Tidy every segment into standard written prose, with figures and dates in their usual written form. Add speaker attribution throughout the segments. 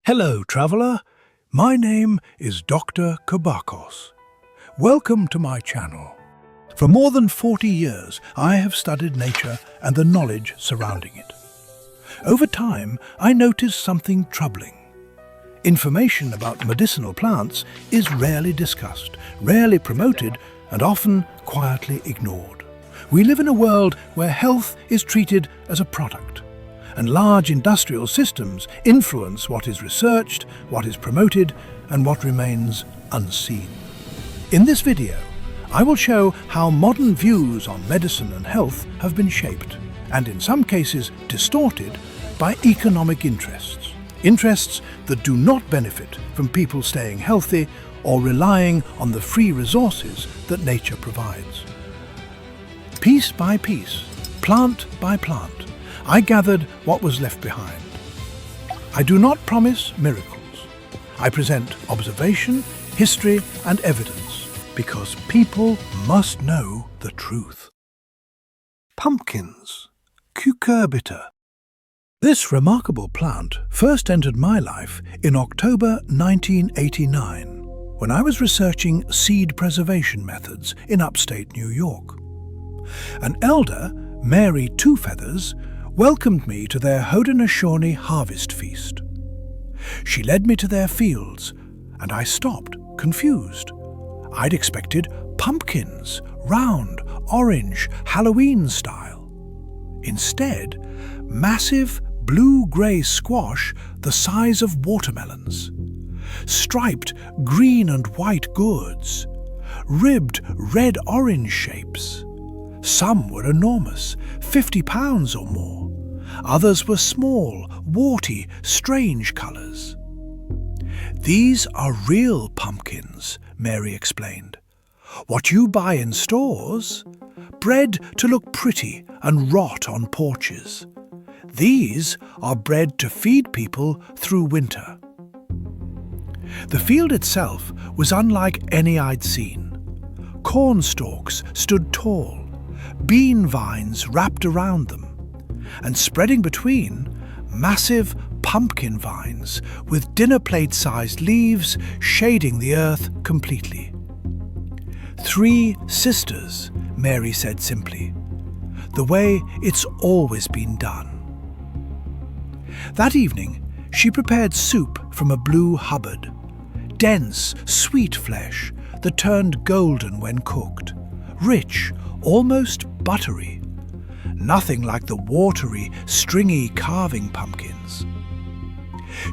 Speaker 1: Hello, traveller. My name is Dr. Kobakos. Welcome to my channel. For more than 40 years, I have studied nature and the knowledge surrounding it. Over time, I noticed something troubling. Information about medicinal plants is rarely discussed, rarely promoted, and often quietly ignored. We live in a world where health is treated as a product, and large industrial systems influence what is researched, what is promoted, and what remains unseen. In this video, I will show how modern views on medicine and health have been shaped, and in some cases distorted, by economic interests. Interests that do not benefit from people staying healthy or relying on the free resources that nature provides. Piece by piece, plant by plant, I gathered what was left behind. I do not promise miracles. I present observation, history, and evidence, because people must know the truth. Pumpkins, Cucurbita. This remarkable plant first entered my life in October 1989, when I was researching seed preservation methods in upstate New York. An elder, Mary Two Feathers, welcomed me to their Haudenosaunee harvest feast. She led me to their fields, and I stopped, confused. I'd expected pumpkins, round, orange, Halloween style. Instead, massive blue-grey squash the size of watermelons, striped green and white gourds, ribbed red-orange shapes. Some were enormous, 50 pounds or more. Others were small, warty, strange colours. These are real pumpkins, Mary explained. What you buy in stores, bred to look pretty and rot on porches. These are bred to feed people through winter. The field itself was unlike any I'd seen. Corn stalks stood tall, bean vines wrapped around them, and spreading between, massive pumpkin vines with dinner plate-sized leaves shading the earth completely. 3 sisters, Mary said simply, the way it's always been done. That evening, she prepared soup from a blue Hubbard, dense, sweet flesh that turned golden when cooked, rich, almost buttery, nothing like the watery, stringy carving pumpkins.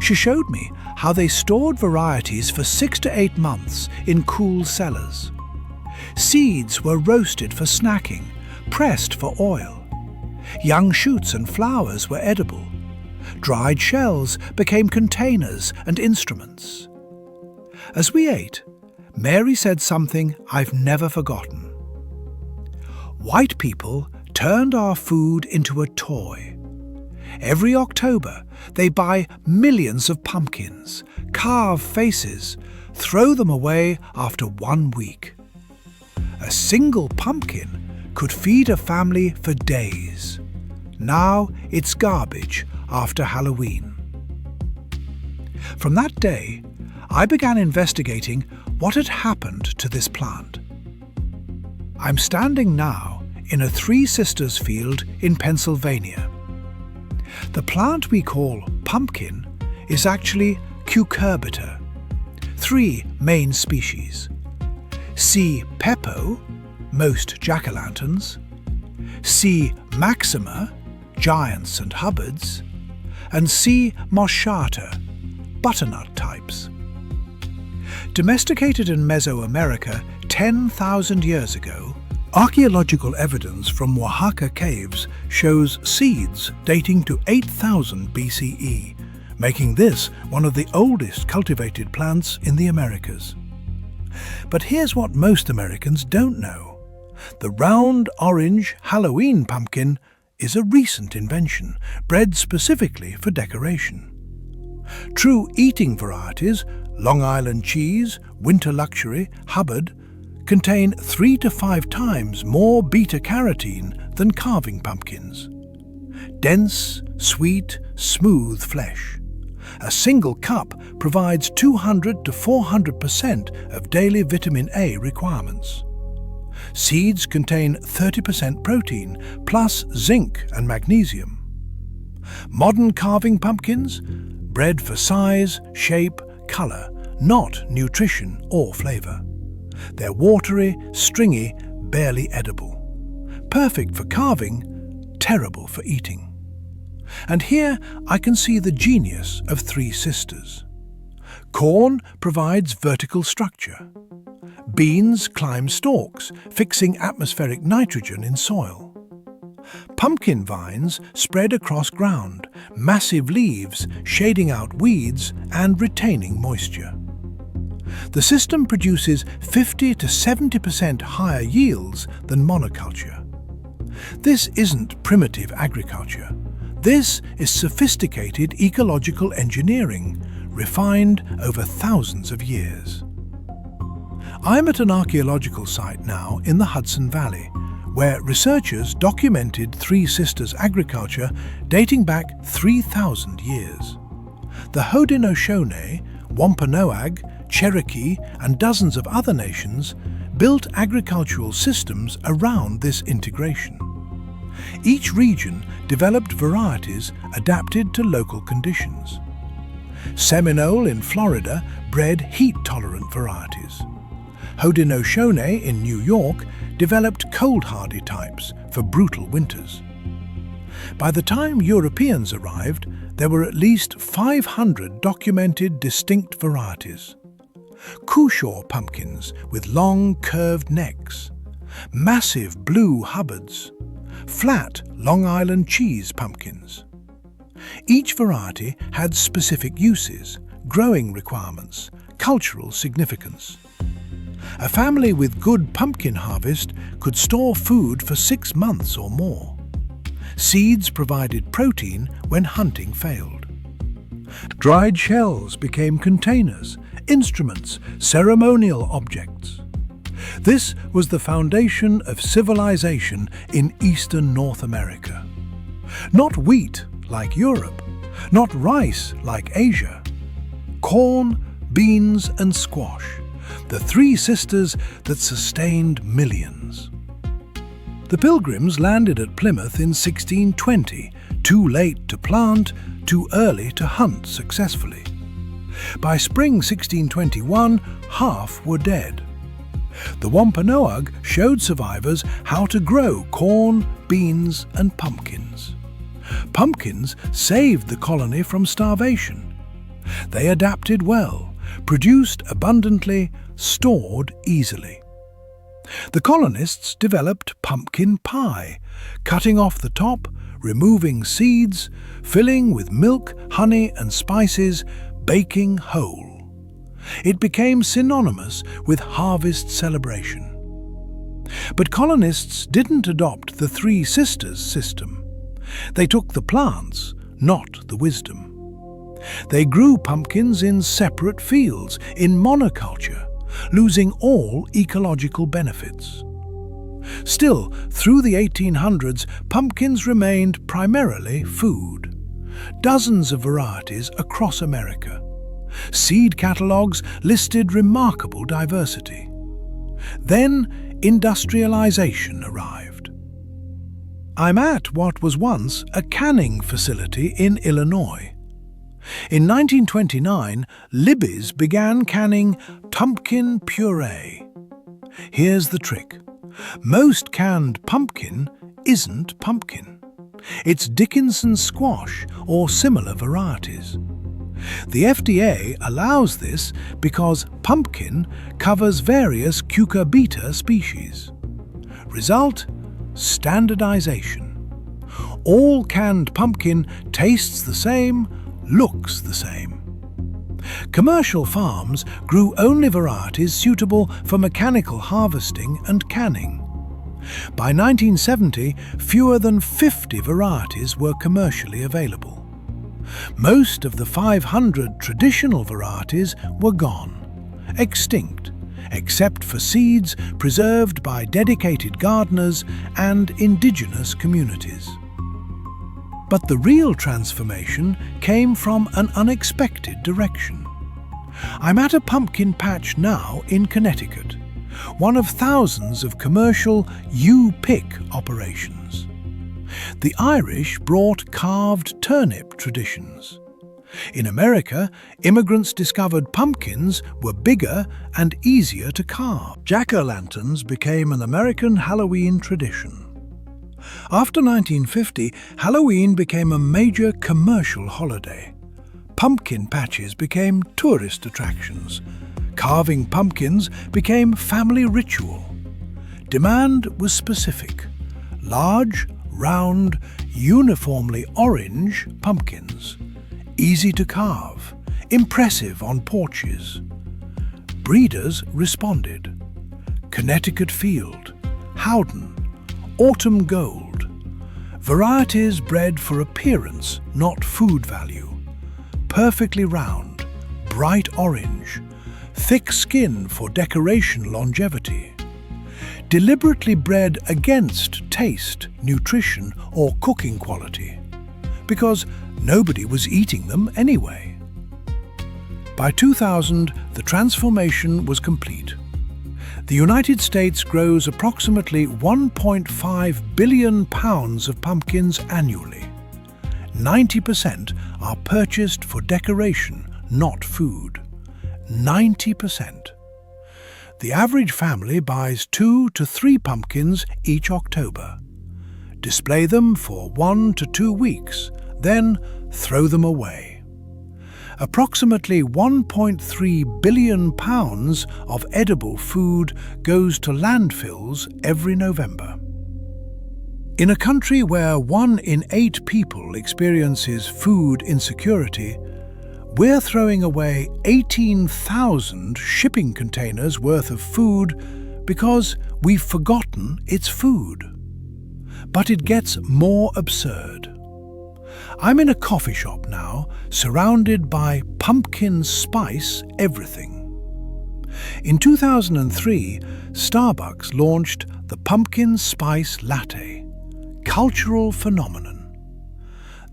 Speaker 1: She showed me how they stored varieties for 6 to 8 months in cool cellars. Seeds were roasted for snacking, pressed for oil. Young shoots and flowers were edible. Dried shells became containers and instruments. As we ate, Mary said something I've never forgotten. White people turned our food into a toy. Every October, they buy millions of pumpkins, carve faces, throw them away after 1 week. A single pumpkin could feed a family for days. Now it's garbage after Halloween. From that day, I began investigating what had happened to this plant. I'm standing now in a Three Sisters field in Pennsylvania. The plant we call pumpkin is actually Cucurbita. 3 main species. C. pepo, most jack-o'-lanterns, C. maxima, giants and hubbards, and C. moschata, butternut types. Domesticated in Mesoamerica 10,000 years ago, archaeological evidence from Oaxaca caves shows seeds dating to 8000 BCE, making this one of the oldest cultivated plants in the Americas. But here's what most Americans don't know. The round orange Halloween pumpkin is a recent invention, bred specifically for decoration. True eating varieties, Long Island cheese, winter luxury, Hubbard, contain 3 to 5 times more beta-carotene than carving pumpkins. Dense, sweet, smooth flesh. A single cup provides 200 to 400% of daily vitamin A requirements. Seeds contain 30% protein, plus zinc and magnesium. Modern carving pumpkins, bred for size, shape, colour, not nutrition or flavour. They're watery, stringy, barely edible. Perfect for carving, terrible for eating. And here I can see the genius of three sisters. Corn provides vertical structure. Beans climb stalks, fixing atmospheric nitrogen in soil. Pumpkin vines spread across ground, massive leaves shading out weeds and retaining moisture. The system produces 50 to 70% higher yields than monoculture. This isn't primitive agriculture. This is sophisticated ecological engineering, refined over thousands of years. I'm at an archaeological site now in the Hudson Valley, where researchers documented Three Sisters agriculture dating back 3,000 years. The Haudenosaunee, Wampanoag, Cherokee, and dozens of other nations built agricultural systems around this integration. Each region developed varieties adapted to local conditions. Seminole in Florida bred heat-tolerant varieties. Haudenosaunee in New York developed cold-hardy types for brutal winters. By the time Europeans arrived, there were at least 500 documented distinct varieties. Cushaw pumpkins with long curved necks, massive blue Hubbards, flat Long Island cheese pumpkins. Each variety had specific uses, growing requirements, cultural significance. A family with good pumpkin harvest could store food for 6 months or more. Seeds provided protein when hunting failed. Dried shells became containers, instruments, ceremonial objects. This was the foundation of civilization in eastern North America. Not wheat like Europe, not rice like Asia. Corn, beans and squash, the three sisters that sustained millions. The Pilgrims landed at Plymouth in 1620, too late to plant, too early to hunt successfully. By spring 1621, half were dead. The Wampanoag showed survivors how to grow corn, beans and pumpkins. Pumpkins saved the colony from starvation. They adapted well, produced abundantly, stored easily. The colonists developed pumpkin pie, cutting off the top, removing seeds, filling with milk, honey and spices, baking whole. It became synonymous with harvest celebration. But colonists didn't adopt the Three Sisters system. They took the plants, not the wisdom. They grew pumpkins in separate fields, in monoculture, losing all ecological benefits. Still, through the 1800s, pumpkins remained primarily food. Dozens of varieties across America. Seed catalogues listed remarkable diversity. Then, industrialization arrived. I'm at what was once a canning facility in Illinois. In 1929, Libby's began canning pumpkin puree. Here's the trick. Most canned pumpkin isn't pumpkin. It's Dickinson squash or similar varieties. The FDA allows this because pumpkin covers various Cucurbita species. Result: standardization. All canned pumpkin tastes the same, looks the same. Commercial farms grew only varieties suitable for mechanical harvesting and canning. By 1970, fewer than 50 varieties were commercially available. Most of the 500 traditional varieties were gone, extinct, except for seeds preserved by dedicated gardeners and indigenous communities. But the real transformation came from an unexpected direction. I'm at a pumpkin patch now in Connecticut, one of thousands of commercial you-pick operations. The Irish brought carved turnip traditions. In America, immigrants discovered pumpkins were bigger and easier to carve. Jack-o'-lanterns became an American Halloween tradition. After 1950, Halloween became a major commercial holiday. Pumpkin patches became tourist attractions. Carving pumpkins became family ritual. Demand was specific: large, round, uniformly orange pumpkins. Easy to carve, impressive on porches. Breeders responded: Connecticut Field, Howden, Autumn Gold. Varieties bred for appearance, not food value. Perfectly round, bright orange, thick skin for decoration longevity. Deliberately bred against taste, nutrition, or cooking quality, because nobody was eating them anyway. By 2000, the transformation was complete. The United States grows approximately 1.5 billion pounds of pumpkins annually. 90% are purchased for decoration, not food. 90%. The average family buys 2 to 3 pumpkins each October. Display them for 1 to 2 weeks, then throw them away. Approximately 1.3 billion pounds of edible food goes to landfills every November. In a country where 1 in 8 people experiences food insecurity, we're throwing away 18,000 shipping containers worth of food because we've forgotten it's food. But it gets more absurd. I'm in a coffee shop now, surrounded by pumpkin spice everything. In 2003, Starbucks launched the pumpkin spice latte, cultural phenomenon.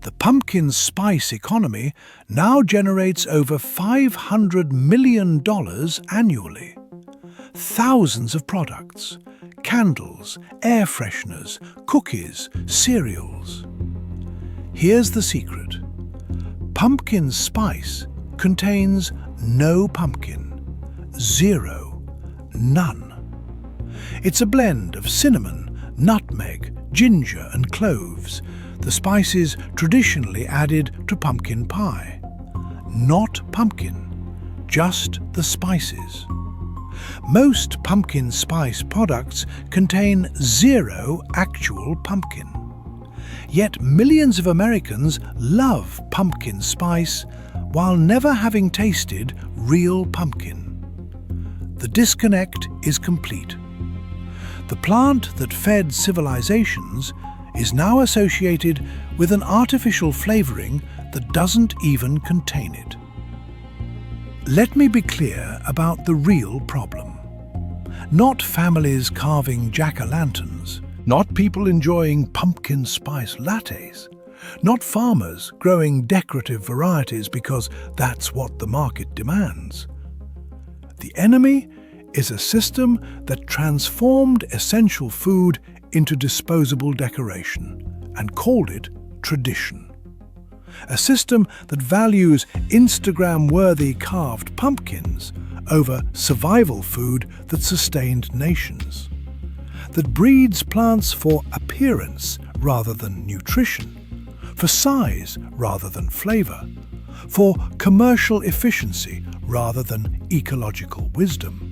Speaker 1: The pumpkin spice economy now generates over $500 million annually. Thousands of products: candles, air fresheners, cookies, cereals. Here's the secret. Pumpkin spice contains no pumpkin. 0. None. It's a blend of cinnamon, nutmeg, ginger and cloves, the spices traditionally added to pumpkin pie. Not pumpkin, just the spices. Most pumpkin spice products contain 0 actual pumpkin. Yet millions of Americans love pumpkin spice while never having tasted real pumpkin. The disconnect is complete. The plant that fed civilizations is now associated with an artificial flavoring that doesn't even contain it. Let me be clear about the real problem. Not families carving jack-o'-lanterns, not people enjoying pumpkin spice lattes, not farmers growing decorative varieties because that's what the market demands. The enemy is a system that transformed essential food into disposable decoration and called it tradition. A system that values Instagram-worthy carved pumpkins over survival food that sustained nations. That breeds plants for appearance rather than nutrition, for size rather than flavor, for commercial efficiency rather than ecological wisdom.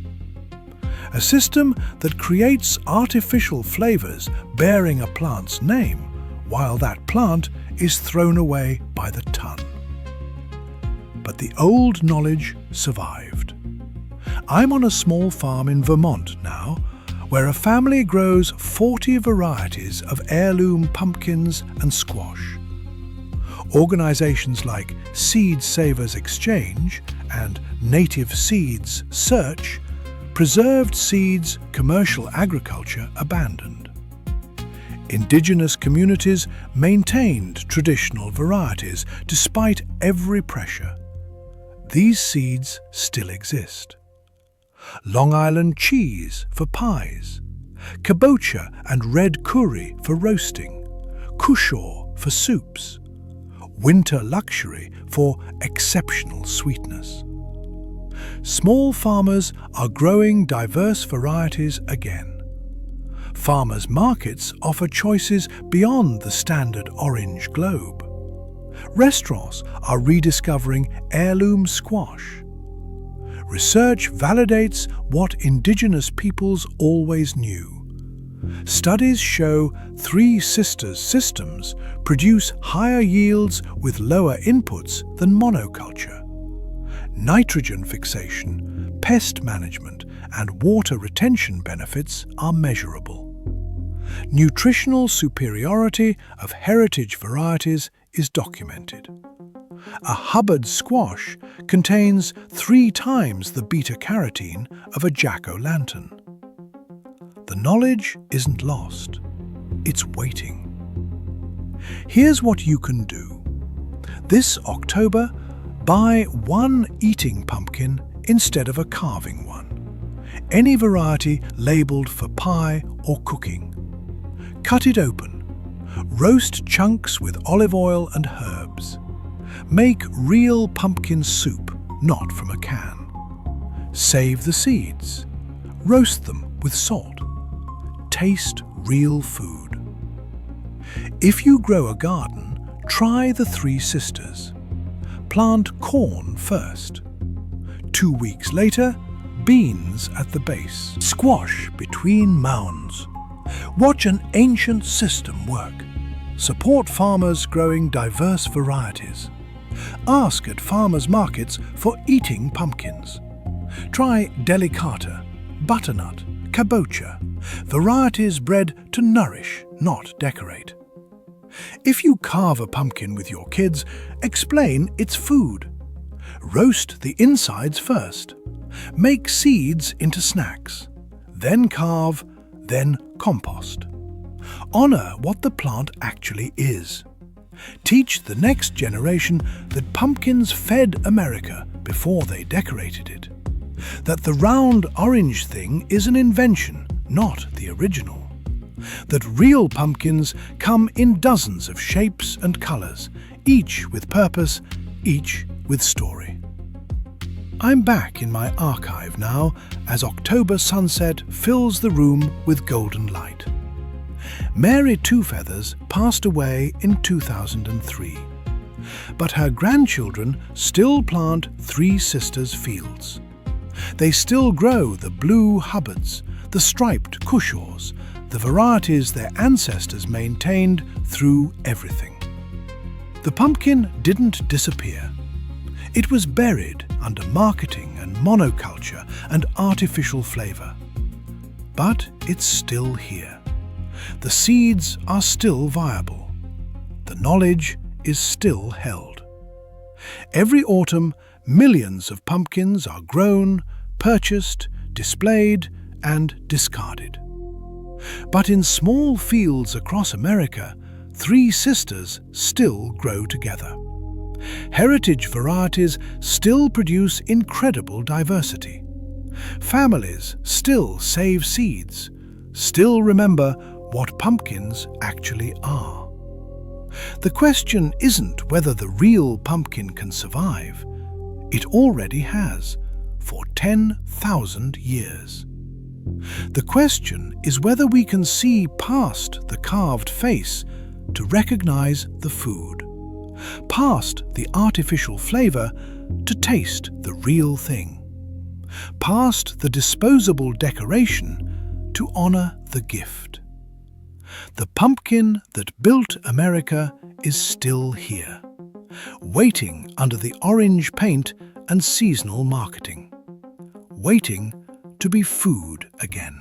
Speaker 1: A system that creates artificial flavors bearing a plant's name, while that plant is thrown away by the ton. But the old knowledge survived. I'm on a small farm in Vermont now, where a family grows 40 varieties of heirloom pumpkins and squash. Organizations like Seed Savers Exchange and Native Seeds Search preserved seeds commercial agriculture abandoned. Indigenous communities maintained traditional varieties despite every pressure. These seeds still exist. Long Island cheese for pies, kabocha and red curry for roasting, cushaw for soups, winter luxury for exceptional sweetness. Small farmers are growing diverse varieties again. Farmers' markets offer choices beyond the standard orange globe. Restaurants are rediscovering heirloom squash. Research validates what Indigenous peoples always knew. Studies show Three Sisters systems produce higher yields with lower inputs than monoculture. Nitrogen fixation, pest management, and water retention benefits are measurable. Nutritional superiority of heritage varieties is documented. A Hubbard squash contains 3 times the beta-carotene of a jack-o'-lantern. The knowledge isn't lost, it's waiting. Here's what you can do. This October, buy 1 eating pumpkin instead of a carving one. Any variety labeled for pie or cooking. Cut it open. Roast chunks with olive oil and herbs. Make real pumpkin soup, not from a can. Save the seeds. Roast them with salt. Taste real food. If you grow a garden, try the Three Sisters. Plant corn first. 2 weeks later, beans at the base. Squash between mounds. Watch an ancient system work. Support farmers growing diverse varieties. Ask at farmers' markets for eating pumpkins. Try delicata, butternut, kabocha, varieties bred to nourish, not decorate. If you carve a pumpkin with your kids, explain it's food. Roast the insides first. Make seeds into snacks. Then carve, then compost. Honor what the plant actually is. Teach the next generation that pumpkins fed America before they decorated it. That the round orange thing is an invention, not the original. That real pumpkins come in dozens of shapes and colors, each with purpose, each with story. I'm back in my archive now as October sunset fills the room with golden light. Mary Twofeathers passed away in 2003, but her grandchildren still plant Three Sisters fields. They still grow the blue Hubbards, the striped cushaws, the varieties their ancestors maintained through everything. The pumpkin didn't disappear. It was buried under marketing and monoculture and artificial flavor. But it's still here. The seeds are still viable. The knowledge is still held. Every autumn, millions of pumpkins are grown, purchased, displayed, and discarded. But in small fields across America, Three Sisters still grow together. Heritage varieties still produce incredible diversity. Families still save seeds, still remember what pumpkins actually are. The question isn't whether the real pumpkin can survive. It already has, for 10,000 years. The question is whether we can see past the carved face to recognize the food, past the artificial flavor to taste the real thing, past the disposable decoration to honor the gift. The pumpkin that built America is still here, waiting under the orange paint and seasonal marketing, waiting to be food again.